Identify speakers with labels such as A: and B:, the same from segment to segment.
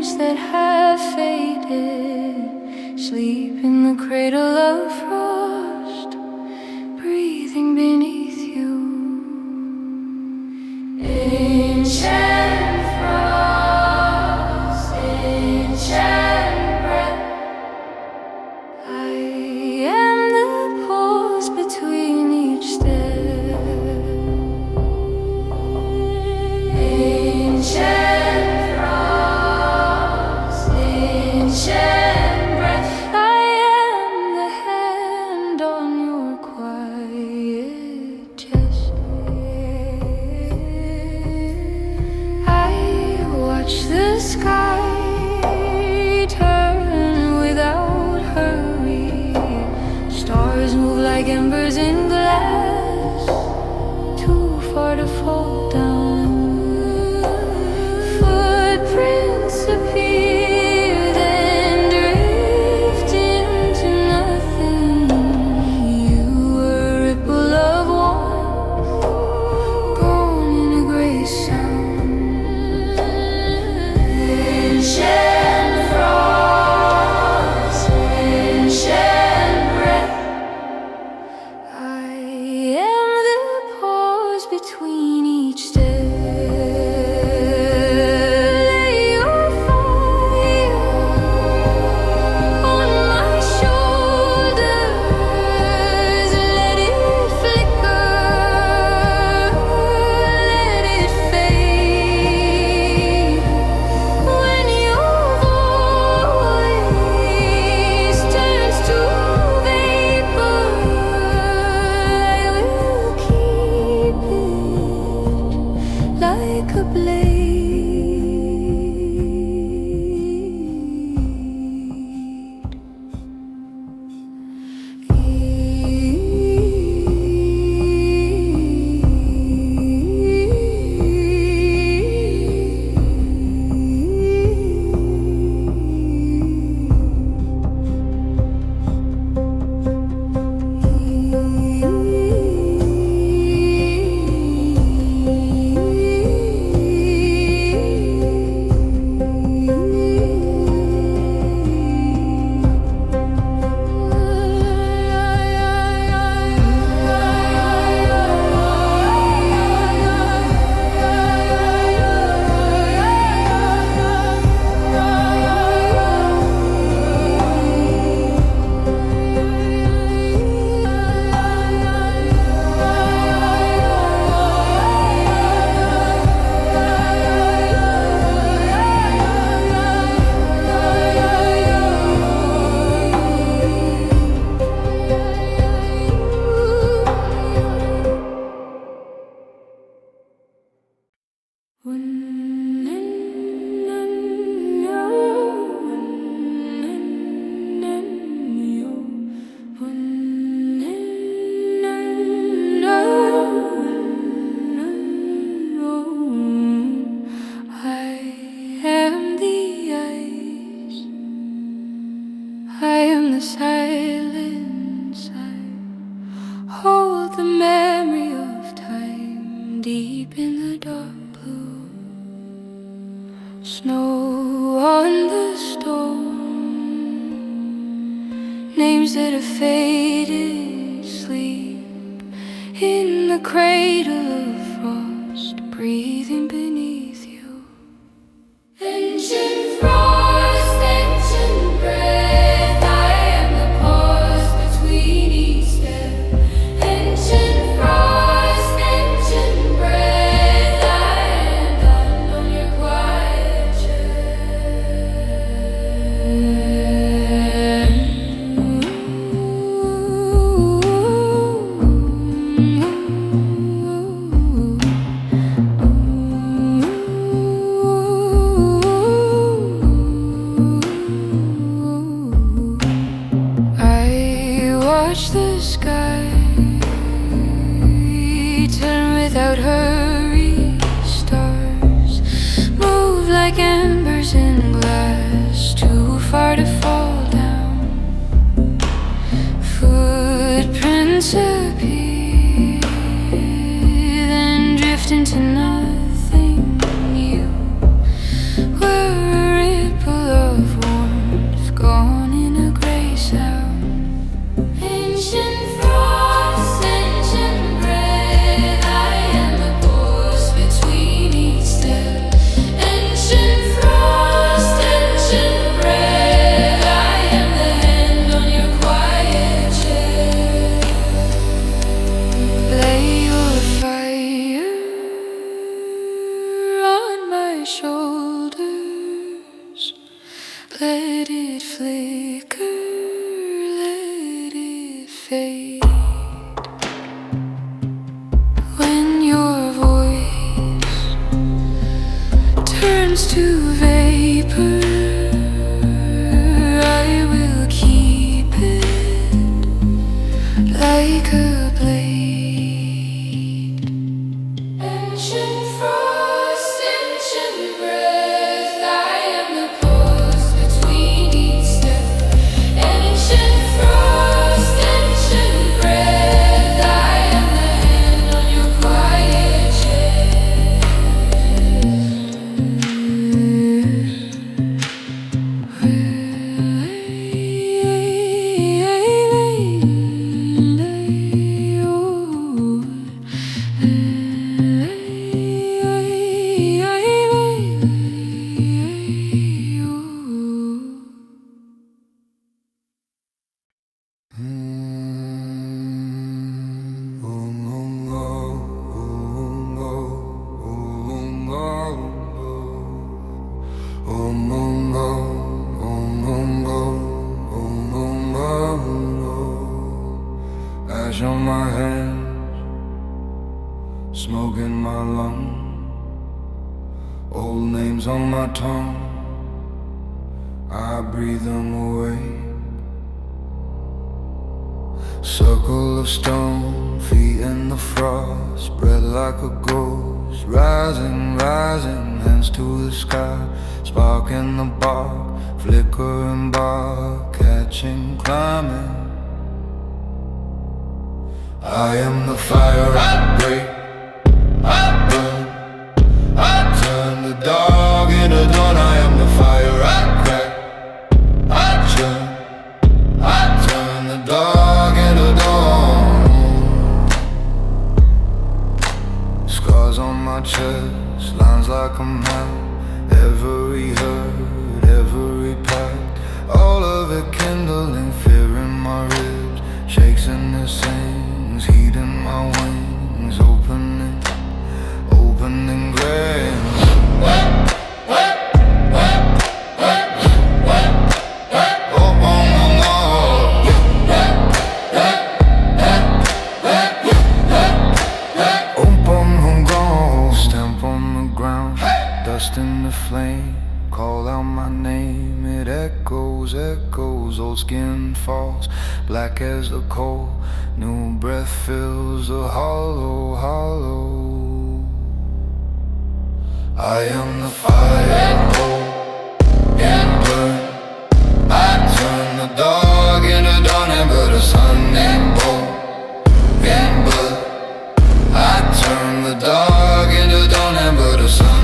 A: dreams that have faded, sleep in the cradle of frost, breathing beneath you. Enchant frost, enchant breath. I am the pause between each step. Enchant frost, enchant breath. I am the hand on your quiet chest. I watch the sky turn without hurry. Stars move like embers in glass, too far to fall down. Footprints appear, then drift into nothing. You were a ripple of warmth, gone in a gray sound. Enchant frost, enchant breath. I am the pause between each step. Lay your fire on my shoulders. Let it flicker, let it fade. When your voice turns to vapor, I will keep it like a blade. I am the silence. I hold the memory of time deep in the dark blue. Snow on the stone, names that have faded. Sleep in the cradle of frost, breathing beneath you. Ancient frost, ancient breath. I am the pause between each step. Ancient frost, ancient breath. I am done on your quiet watch the sky turn without hurry. Stars move like embers in glass, too far to fall down. Footprints appear, then drift into nothing. You were a ripple turns to vapor, I will keep it like a blade. Ancient frost, ancient breath, I am the pause between each step. Ancient frost, ancient breath, I am the hand on your quiet chest.
B: Ash on my hands, smoke in my lungs, old names on my tongue, I breathe them away. Circle of stone, feet in the frost, spread like a ghost, rising, rising, hands to the sky, spark in the bark, flickering bark, catching, climbing. I am the fire, I break, I burn, I turn the dark into dawn. I am the fire, I crack, I churn, I turn the dark into dawn. Scars on my chest, lines like a map, every hurt, every pack, all of it kindling fear in my ribs, shakes in the same, heat in my wings, opening, opening graves. Oh, oh, oh, oh. Open, go, stamp on the ground, dust in the flame, call out my name, it echoes, echoes, old skin falls, black as the coal, new breath fills the hollow, hollow. I am the fire, oh, and burn, I turn the dark into dawn, and but the sun and bone, and blood, I turn the dark into dawn, and but the sun.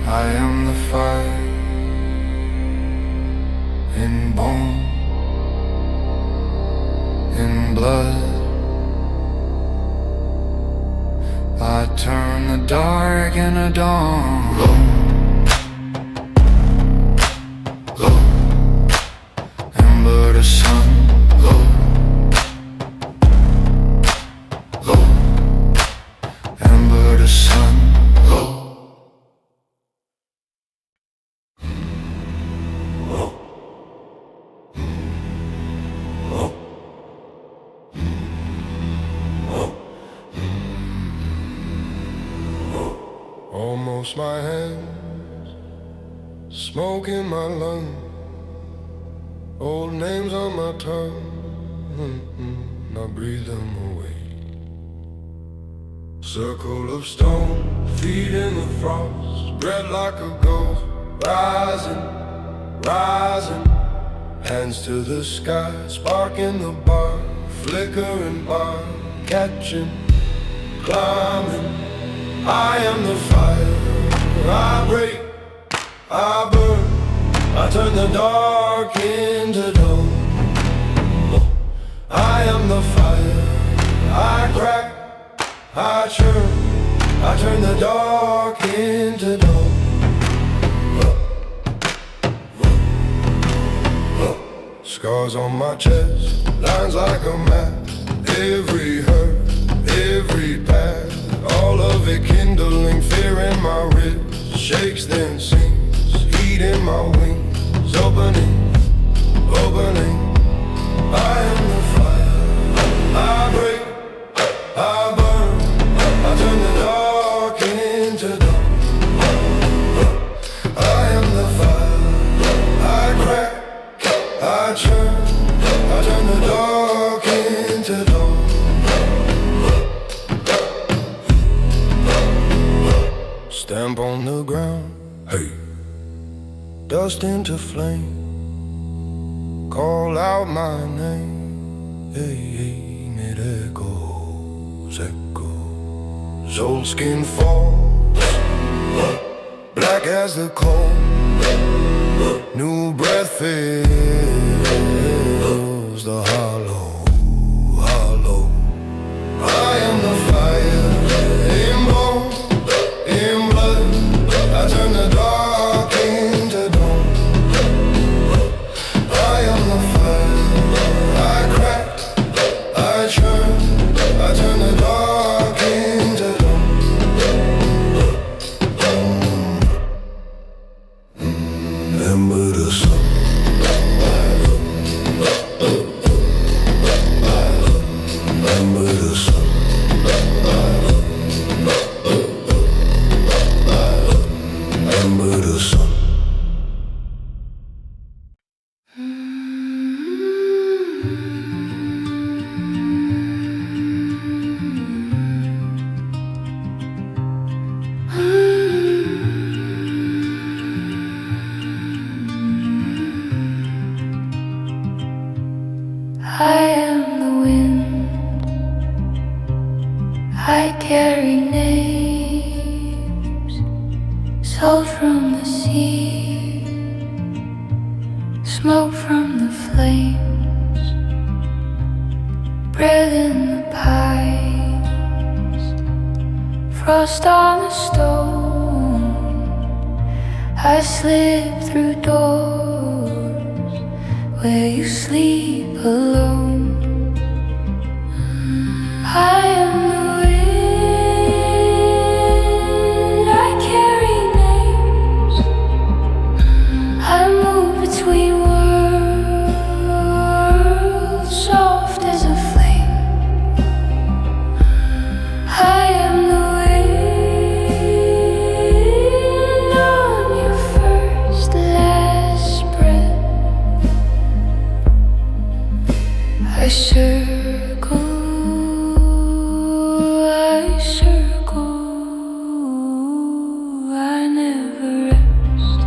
B: I am the fire in bone, in blood. I turn the dark into dawn. Low, ember the sun. Low, low, ember the sun. Low. Almost my hands, smoke in my lungs, old names on my tongue, I breathe them away. Circle of stone, feet in the frost, spread like a ghost, rising, rising, hands to the sky, spark in the bar, flickering bar, catching, climbing. I am the fire, I break, I burn, I turn the dark into dawn. I am the fire, I crack, I churn, I turn the dark into dawn. Scars on my chest, lines like a map, every hurt, every path, all of it kindling fear in my ribs, shakes then beating my wings, opening, opening. I am the fire, I break, I burn, I turn the dark into dawn. I am the fire, I crack, I churn, I turn the dark into dawn. Stamp on the ground, hey, dust into flame. Call out my name, hey, hey, and it echoes, echoes. Old skin falls, black as the coal. New breath fills the hollow, hollow. I am the fire, in bone, in blood. I turn the dark into dawn. I am the fire, I crack, I churn, I turn the dark into dawn. Remember the sun. Remember the sun. Remember the sun.
A: I am the wind, I carry names, salt from the sea, smoke from the flames, breath in the pipes, frost on the stone. I slip through doors where you sleep alone. I am the wind, I carry names. I move between worlds, soft as a flame. I am the wind on your first, last breath. I circle, I never rest.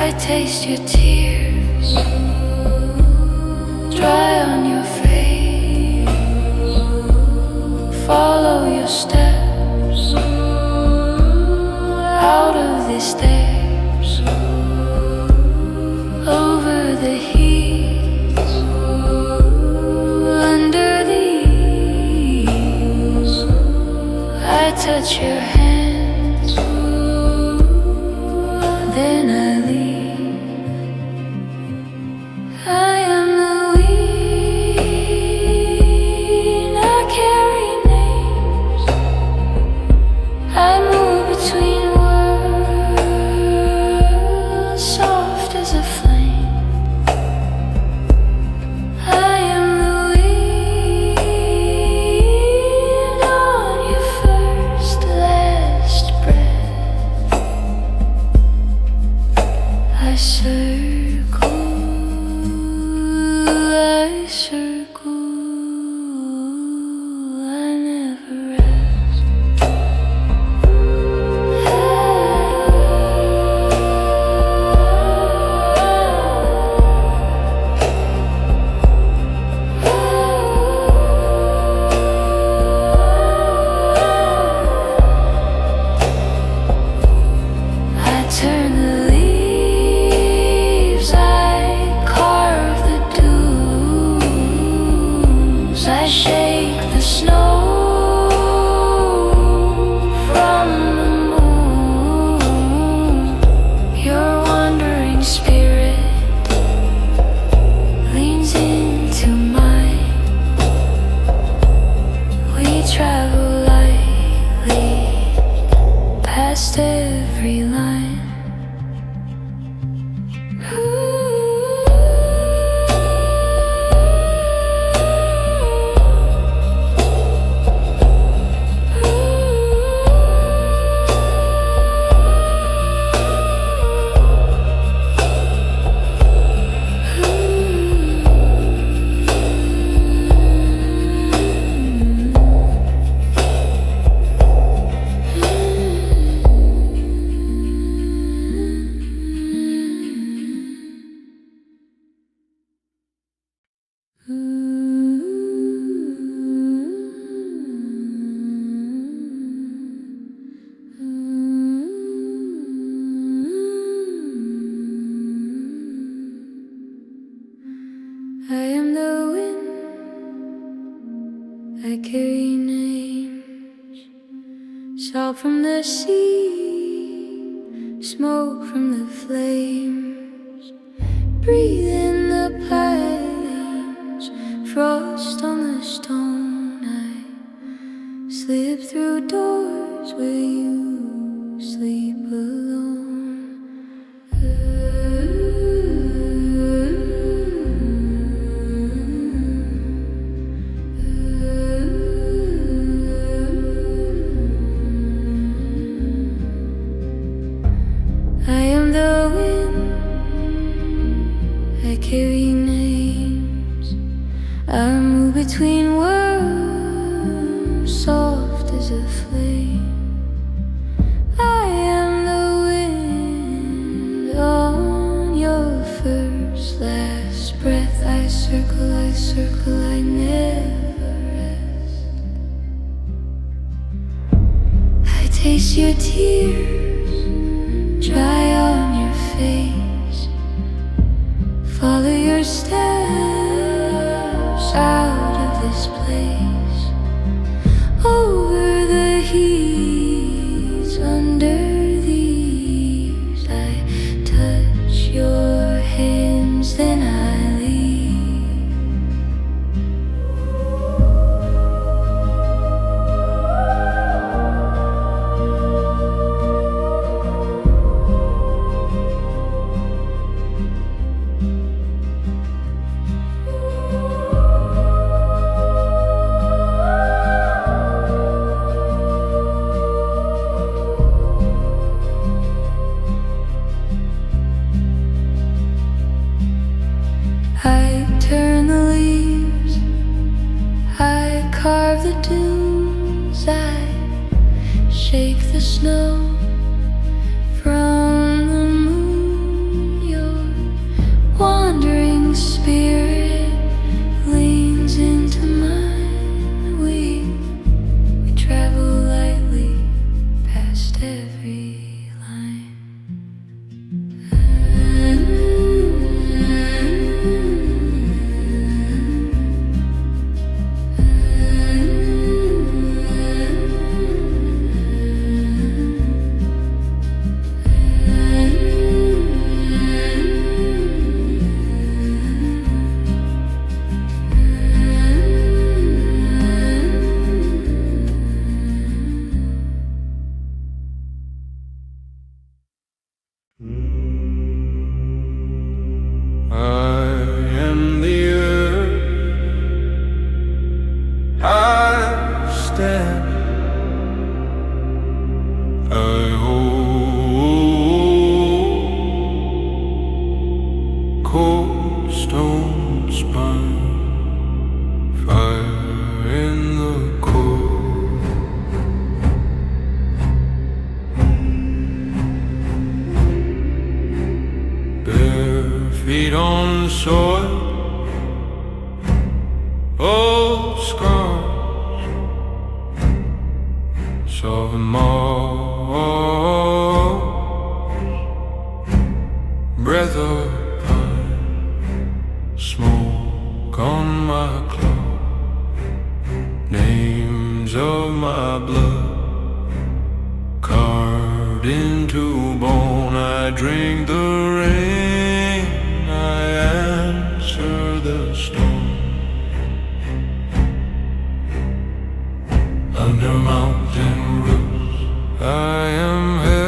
A: I taste your tears, dry on your face, follow your steps out of these steps, over the heat, under the eaves. I touch your hands, then I leave. I am the wind, I carry names. I move between worlds, soft as a flame. I am the wind on your first, last past every line. I am the wind, I carry names, salt from the sea, smoke from the flames, breathe in the pines, frost on the stone. I slip through doors where you sleep alone. I am the wind, I carry names, I move between worlds, soft as a flame. I am the wind on your first, last breath. I circle, I never rest. I taste your tears, dry on your face, follow your steps out of this place, over the heaths, under the eaves. I touch your hands, then I leave. I turn the leaves, I carve the dunes, I shake the snow from the moon. Your wandering spirit leans into mine. We travel lightly past every line.
B: I am the earth, I stand, I hold cold stone spine, fire in the core. Bare feet on the soil, old scars, soft moss, breath of pine, smoke on my cloth, names of my blood carved into bone. I drink the rain, I answer the storm. Under mountain roofs, I am held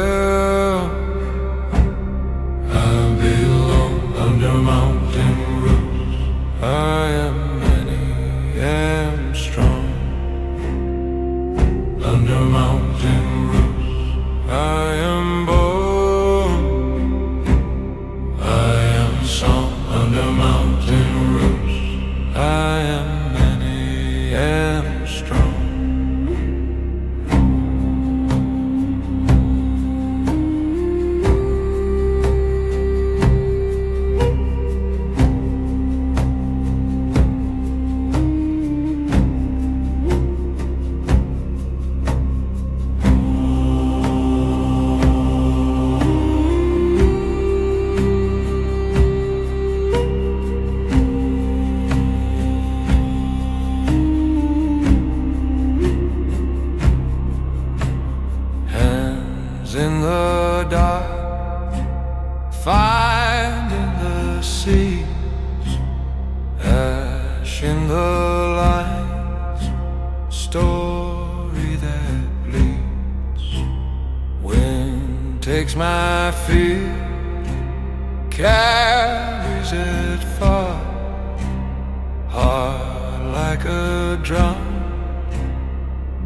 B: in the dark, finding the seas, ash in the lines, story that bleeds. Wind takes my fear, carries it far, heart like a drum,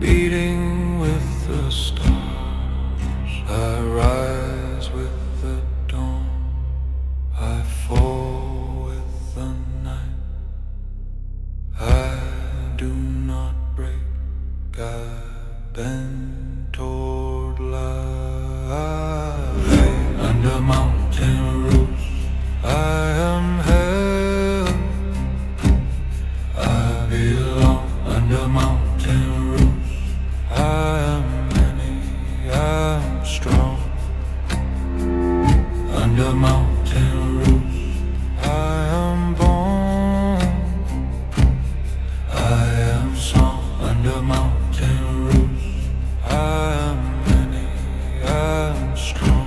B: beating with the stars. I rise with the dawn, I fall with the night. I do not break, I bend toward light. Under mountain roofs I am held, I belong under mountain roofs. I am many, I'm strong. Under mountain roofs I am born, I am song. Under mountain roofs I am many, I'm strong.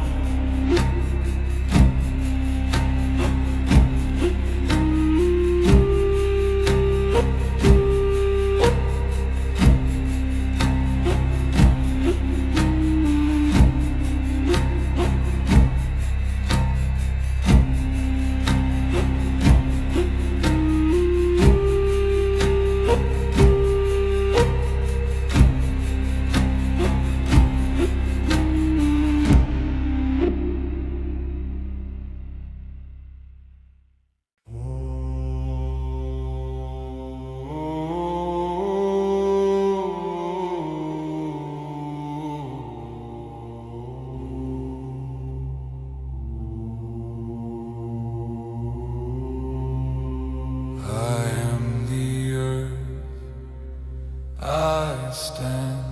B: I stand,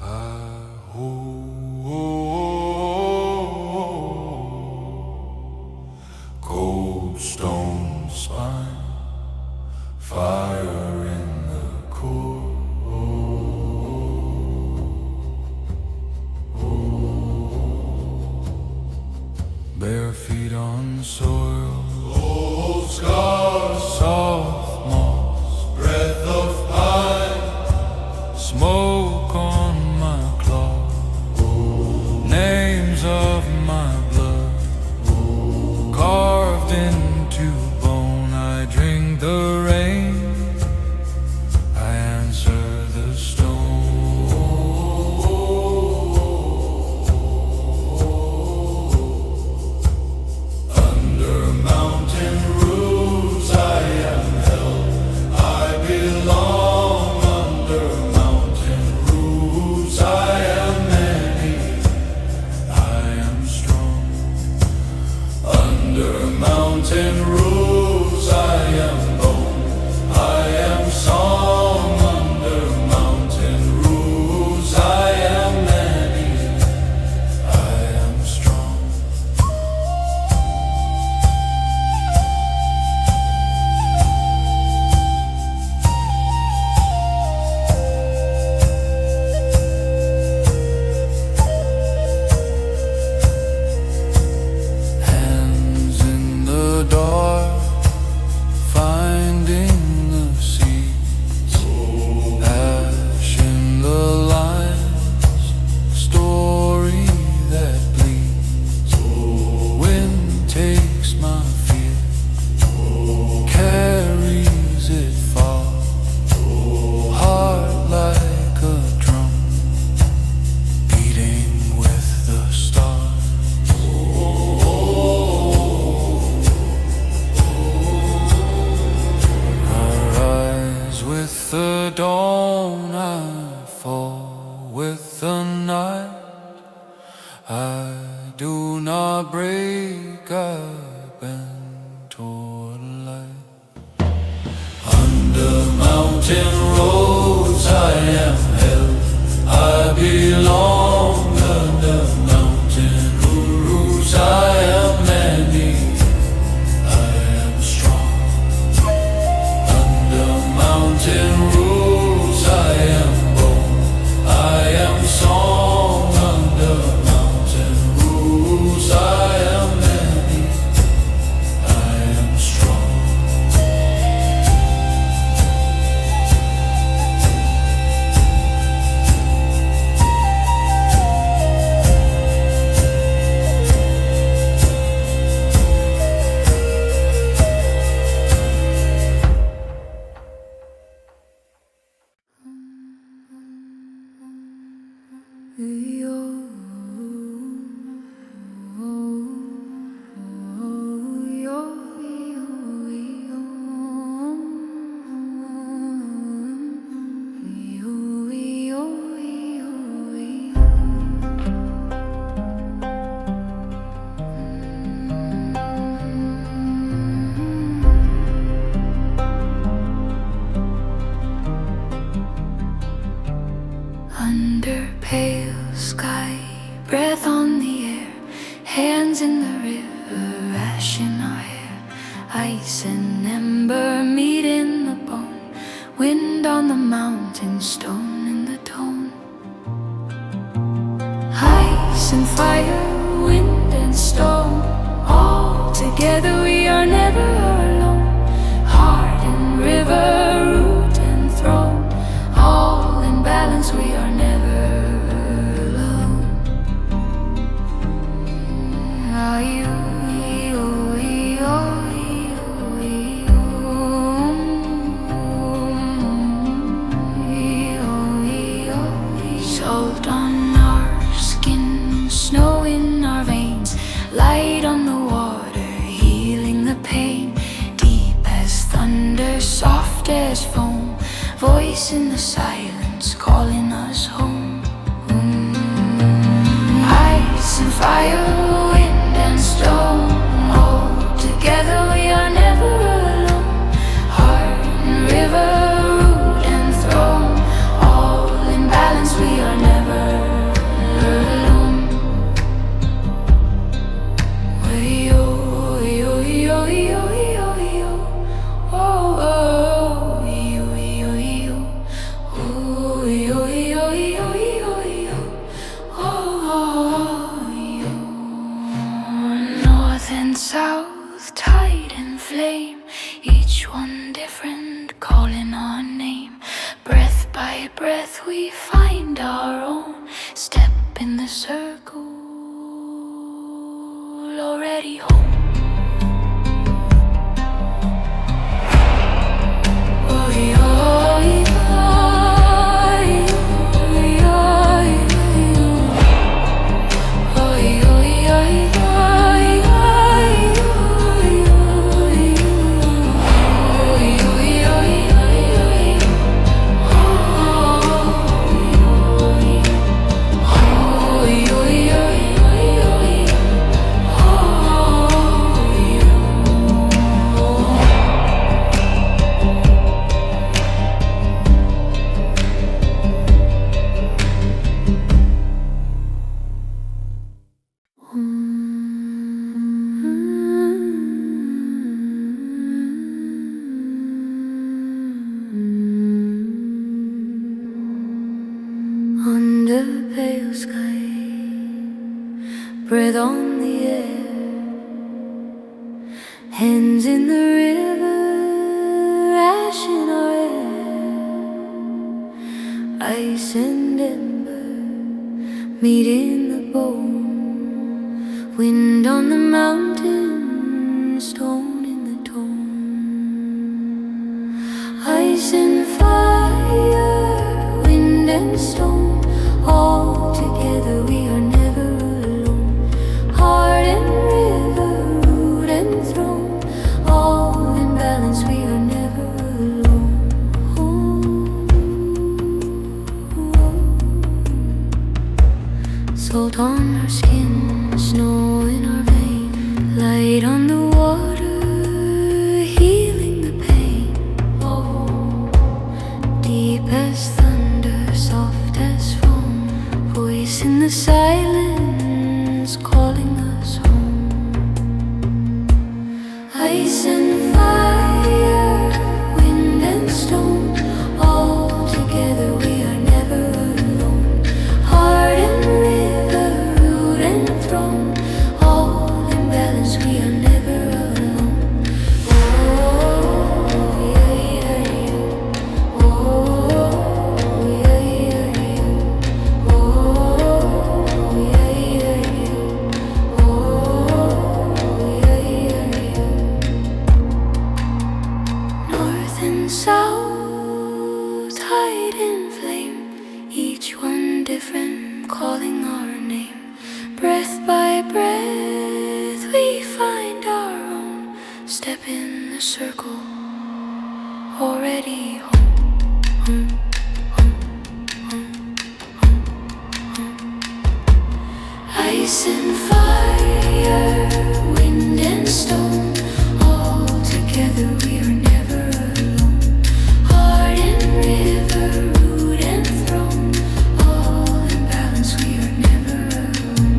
B: I hold, cold stone spine, fire in the core. Bare feet on soil, old scars, soft moss, breath of pine, smoke on my claw, names of my blood, carved into bone. I drink the rain, I answer the stone. Under mountain roofs I am held, I belong. Under mountain roofs I am many, I am strong. Under mountain roofs I am bone, I am song. Under mountain roofs I am many, I am strong. Hands in the dark, finding the seeds, ash in the lines, story that bleeds. Wind takes my fear, carries it far, heart like a drum, beating with the stars. I rise with the dawn, I fall with the night. I do not break, I bend toward light. Under mountain roads I am held, I belong. Under mountain roofs I am many, I am strong. Under mountain roofs I am bone, I am song. Under
A: breath on the air, hands in the river, ash in our hair, ice and ember meet in the bone, wind on the mountain, stone in the tone. Ice and fire, wind and stone, all together we are never alone. Heart and river, root and throne, all in balance we are never alone. Are you? Salt on our skin, snow in our veins, light on the water, healing the pain. Deep as thunder, soft as foam, voice in the silence, calling us home. Ice and fire, wind and stone, all together we are never alone. Heart and river, root and throne, all in balance we are never alone. Yo, yo, yo, yo, yo, yo. Oh, oh, yo, yo, yo. Oh, yo, yo, yo, yo, yo. Oh, yo. North and south, tide and flame, each one different, calling our name. Breath by breath we find our own, step in the circle, already home. Oh, yo, yo, under pale sky, breath on the air, hands in the river, ash in our hair, ice and ember meet in the bone, wind on the mountain, stone in the tone. Ice and fire, wind and stone, all together we are never alone. Heart and river, root and throne, all in balance we are never alone. Salt on our skin, snow in our vein, light on the water, healing the pain. Oh, deep as thunder, soft as foam, voice in the silence, calling us home. Ice and fire, wind and stone, all together we are never alone. Heart and river, root and throne, all in balance we are never alone. Oh, yeah, yeah, yeah. Oh, yeah, yeah, yeah. Oh, yeah, yeah, yeah. Oh, yeah, yeah, yeah. North and south, tide and flame, each one different, calling our name. Breath by breath we find our own, step in the circle, already home, home, home, home, home, home. Ice and fire, wind and stone, all together we are never alone. Heart and river, root and throne, all in balance we are never alone.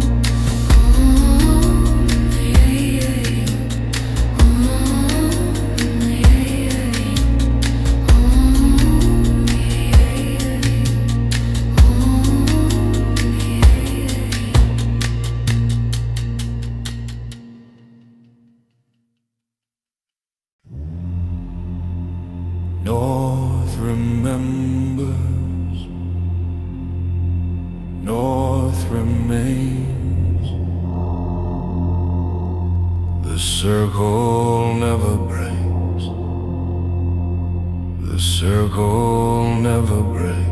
B: remembers, north remains. The circle never breaks, the circle never breaks.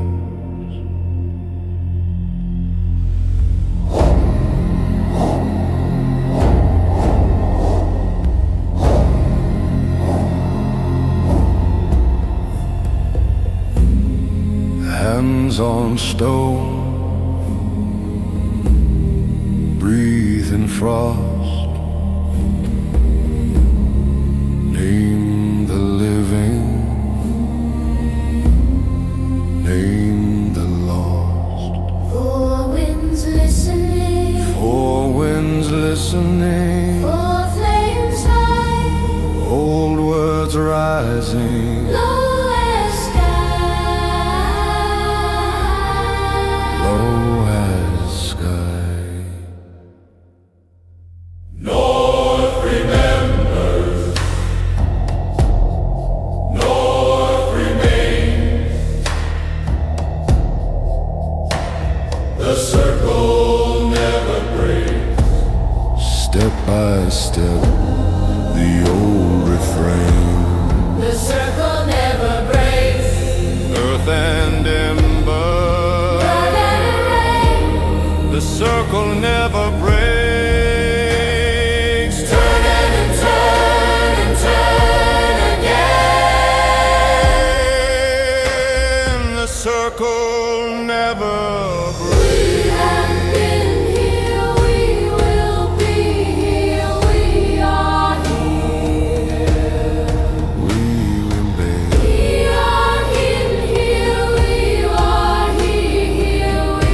B: Hands on stone, breathe in frost. Name the living, name the lost.
A: Four winds listening,
B: Four winds listening,
A: four flames high,
B: old words rising,
A: low as sky.
B: low as sky.
C: North remembers, North remains. The circle never breaks.
B: Step by step, the old refrain.
A: The circle never breaks.
B: Earth and ember,
A: Blood and rain.
B: the circle never breaks.
A: Turn and turn again.
B: The circle never breaks.
A: We have been here, we will be here, we are here.
B: We remain.
A: We are here, we are here, we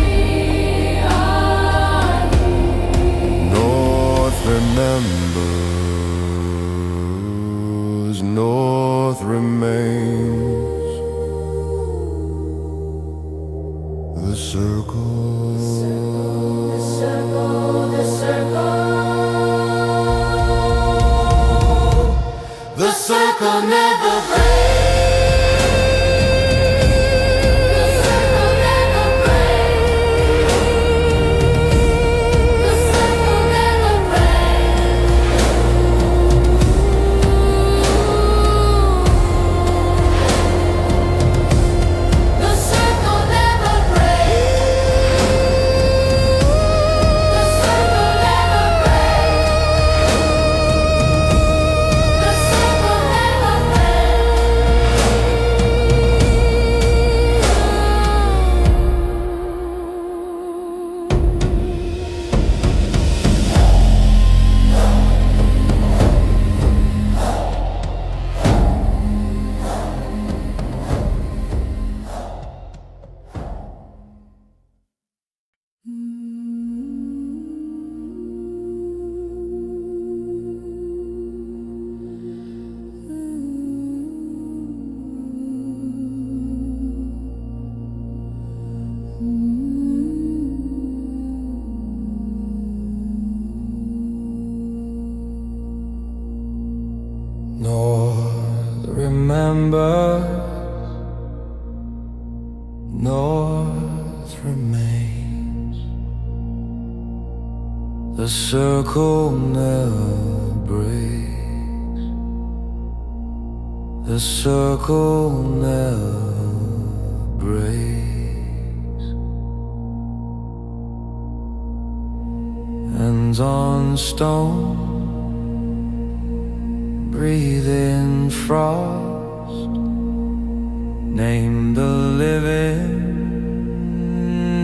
A: are here.
B: North remembers, North remains. The circle.
A: The circle, the circle. The circle never breaks. The circle never breaks. The circle never breaks. The circle never breaks. The circle never breaks. The circle never
B: North remembers, North remains. The circle never breaks. The circle never breaks. Hands on stone, breathe in frost. Name the living,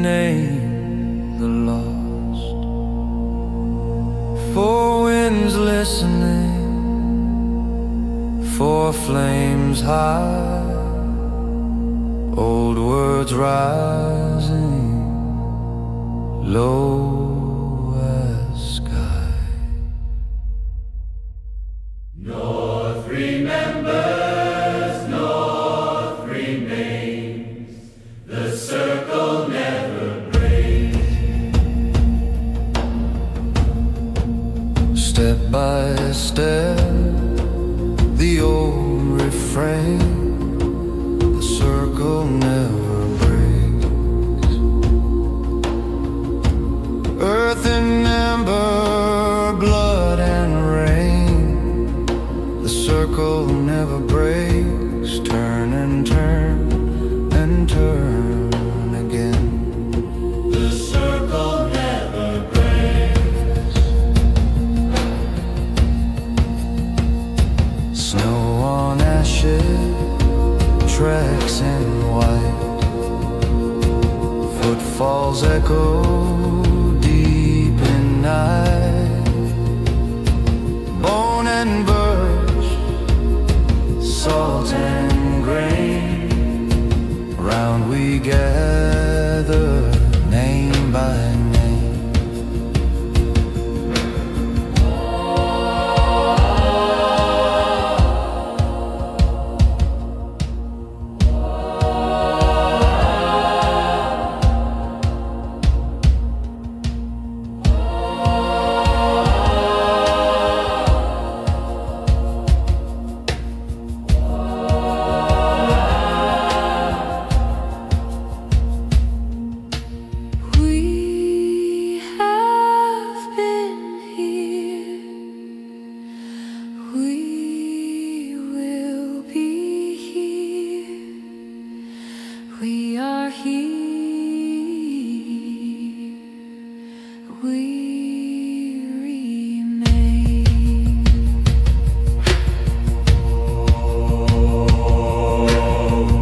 B: name the lost. Four winds listening, four flames high, old words rising, low as sky.
C: North remembers, North remains. The circle never breaks.
B: Step by step, the old refrain. The
A: we remain.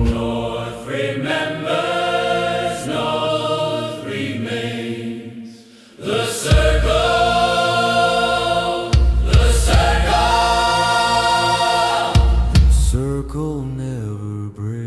C: North remembers, North remains. The circle, the circle.
B: Circle never breaks.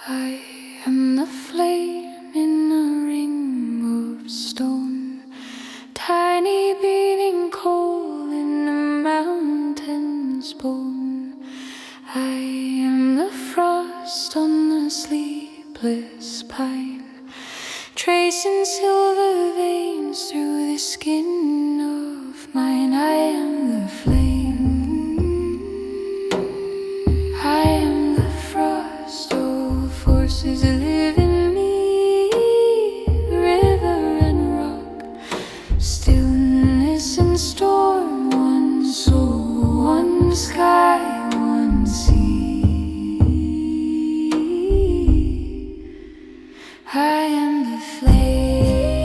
A: I am the flame in a ring of stone, tiny beating coal in a mountain's bone. I am the frost on the sleepless pine, tracing silver veins through the skin of mine. I am the flame, I am the frost, all forces live in me, river and rock, stillness and storm, one soul, one sky, one sea. I am the flame.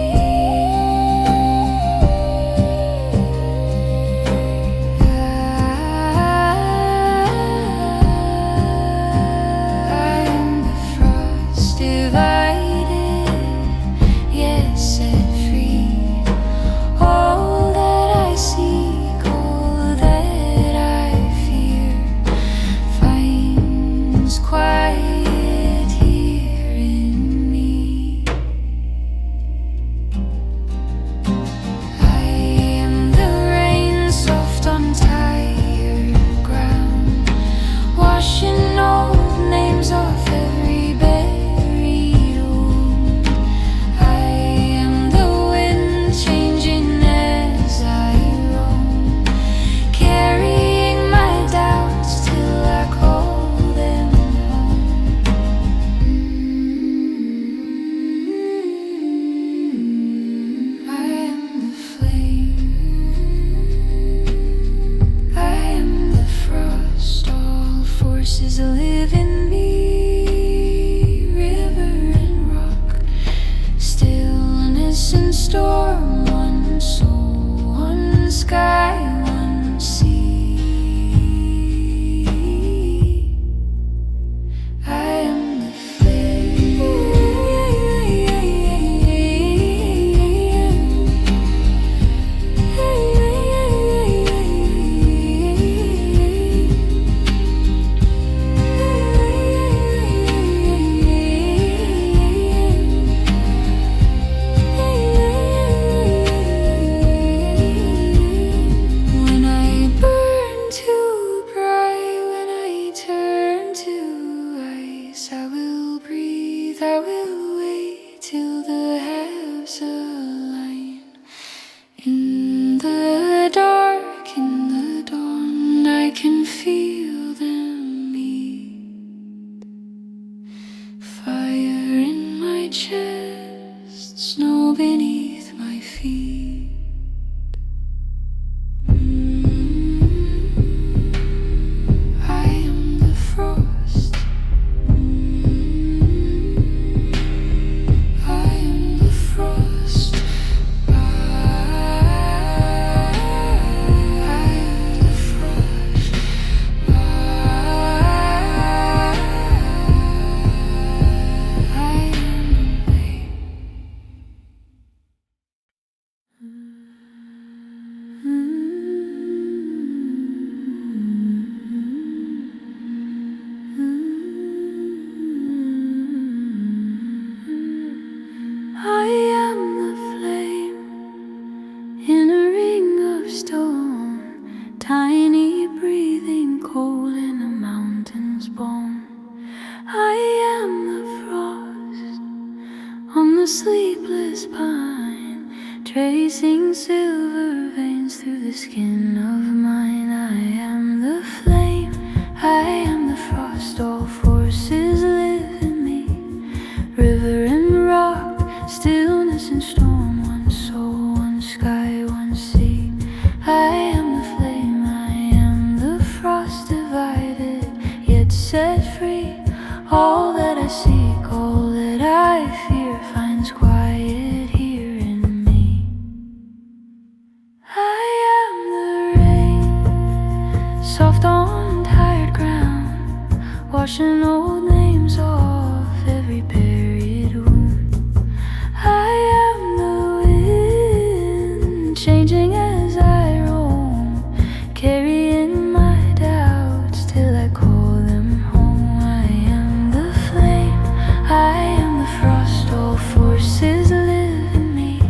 A: a sleepless pine, tracing silver veins through the skin of mine. I am the flame, I am the frost, all forces live in me. River and rock, stillness and storm, one soul, one sky, one sea. I am the flame, I am the frost, divided yet set free. All that I seek, all that I fear, finds quiet here in me. I am the rain, soft on tired ground, washing old names off every buried wound. I am the wind, changing as I roam, carrying my doubts till I call them home. I am the flame, I am the frost, all forces live in me.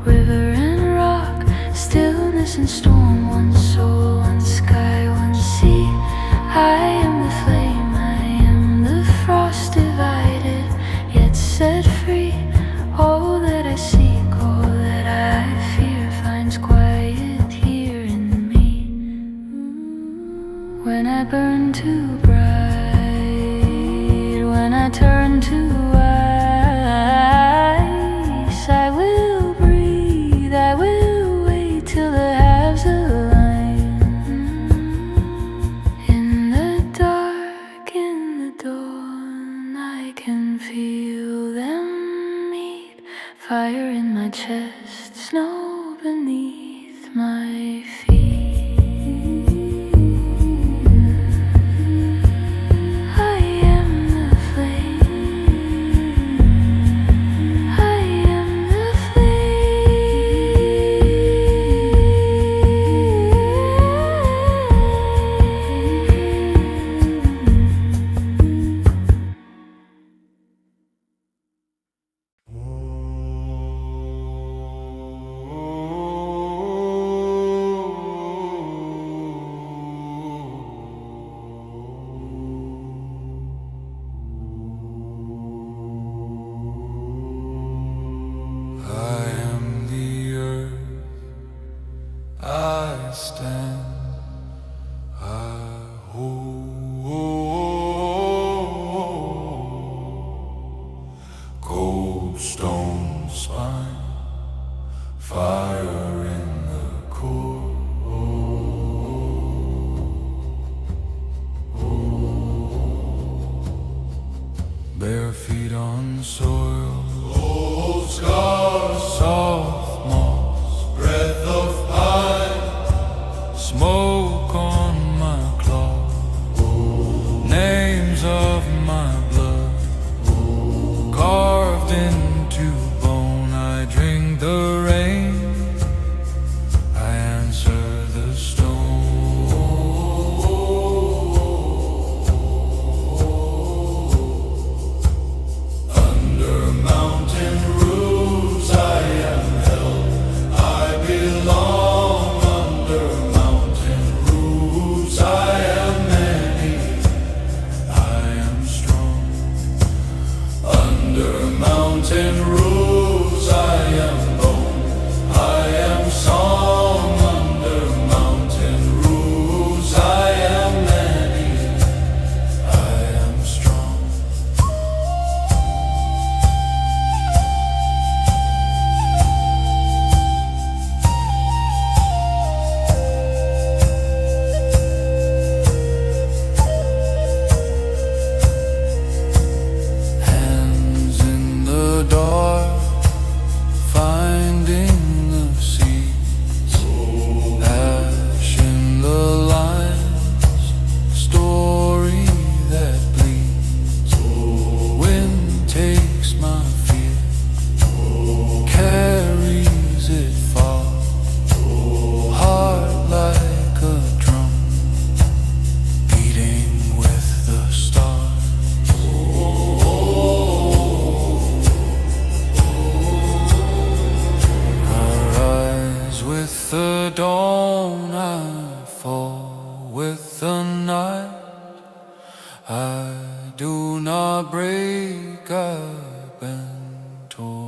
A: River and rock, stillness and storm, one soul, one sky, one sea. I am the flame, I am the frost, divided yet set free. All that I seek, all that I fear, finds quiet here in me. When I burn too bright, when I turn to ice, I will breathe, I will wait till the halves align. In the dark, in the dawn, I can feel them meet. Fire in my chest, snow beneath my feet. I am the flame, I am the
B: I am the earth, I stand, I hold. Cold stone spine, fire in the core. Bare feet on soil, old scars, soft moss, breath of pine, smoke on my claw, names of my blood, carved into bone. I drink the rain, I answer the stone. Under mountain roofs I am held, I belong. Under mountain roofs I am many, I am strong. Under mountain roofs I am bone, I am song. Under mountain roofs I am many, I am strong. Hands in the dark, finding the seeds, ash in the lines, story that bleeds. Wind takes my fear, carries it far, heart like a drum, beating with the stars. I rise with the dawn, I fall with the night. I do not break, I bend toward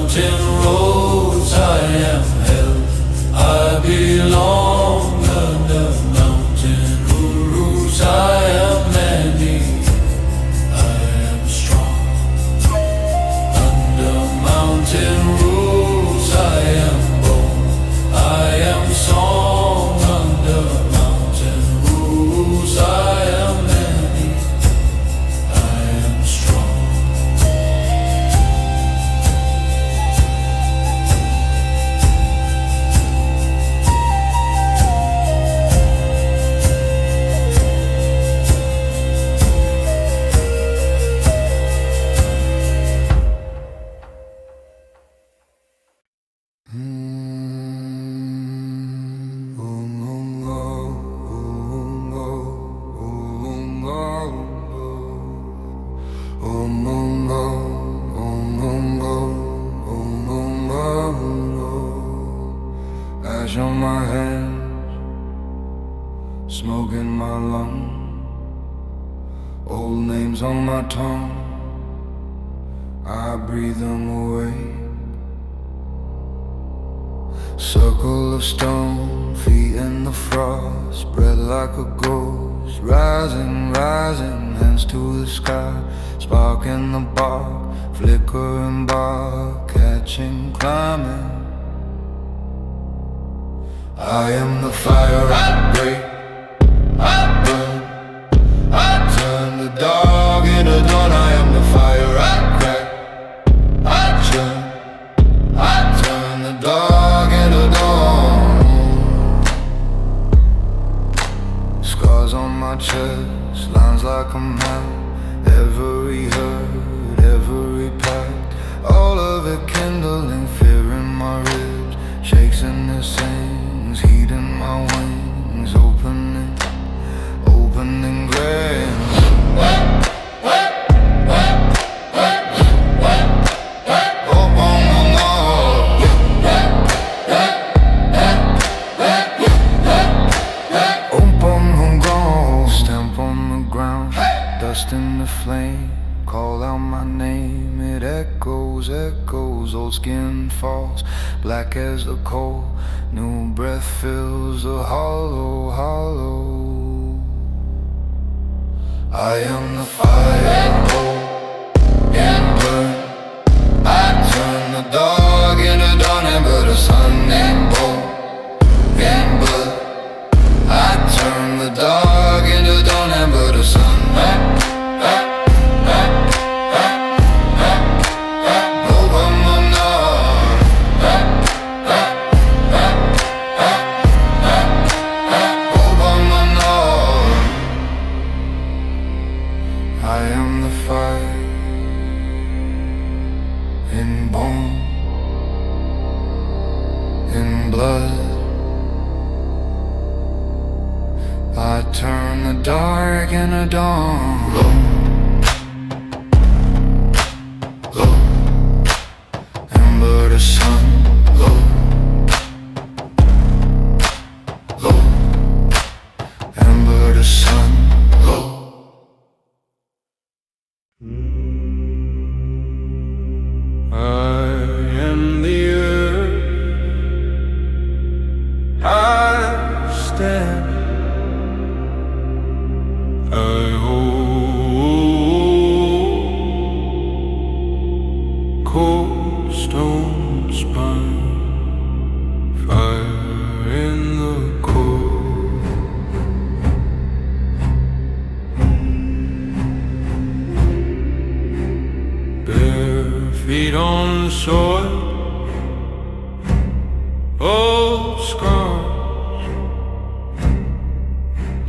C: mountain roads I am held. I belong under mountain roofs. I am many, I am strong. Under mountain roofs I am born. I am song. Under mountain roofs I am many, I am strong.
B: Ash on my hands, smoke in my lungs, old names on my tongue, I breathe them away. Circle of stone, feet in the frost, spread like a ghost, rising, rising, hands to the sky, spark in the bark, flickering bark, catching, climbing. I am the fire, I break, I burn, I turn the dog into dawn. I am the fire, I crack, I churn, I turn the dog into dawn. Scars on my chest, lines like a map, every hurt, every pack, all of it kindling fear in my ribs, shakes in the same. Heat in my wings, opening grains. Stamp on the ground, dust in the flame, call out my name, it echoes, echoes, old skin falls, black as the coal, new breath fills the hollow, hollow. I am the fire, and burn, I turn the dog into dawn, and but a sun named bone, and blood, I turn the dog into dawn, and but a sun. I am the fire in bone, in blood. I turn the dark into dawn. Low, ember to sun. Low, low, ember to sun. Low. I am the earth, I stand, I hold cold stone spine, fire in the core. Bare feet on the soil, old scars,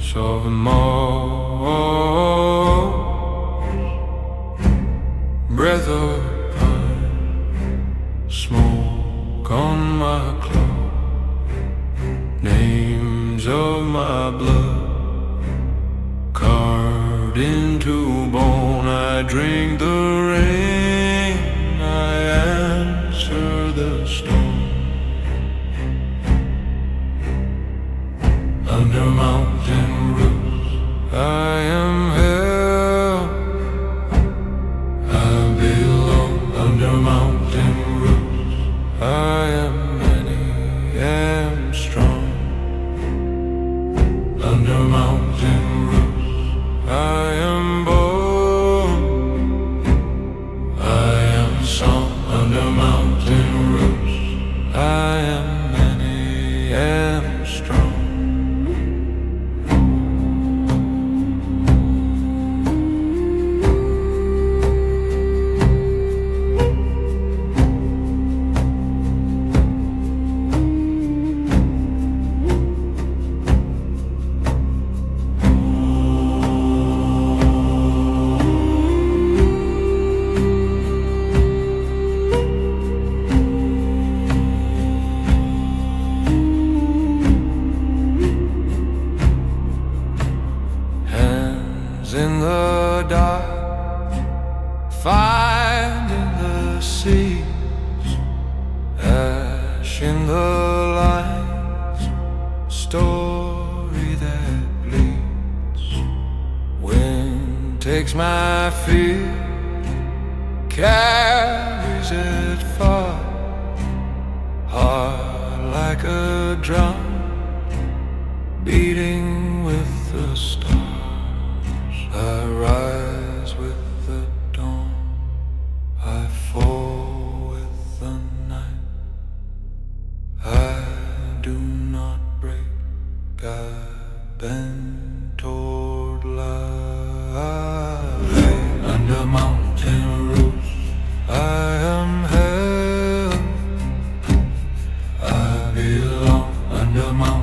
B: soft moss, breath of pine, smoke on my cloth, names of my blood, carved into bone. I drink the rain, I answer the storm. Under mountain roofs I am held, I belong. Under mountain roofs
C: in the dark, finding the seas, ash in the lines, story that bleeds. Wind takes my fear, carries it far, heart like a drum, beating with the stars. I rise with the dawn, I fall with the night. I do not break, I bend toward light. Under mountain roofs I am held, I belong under mountain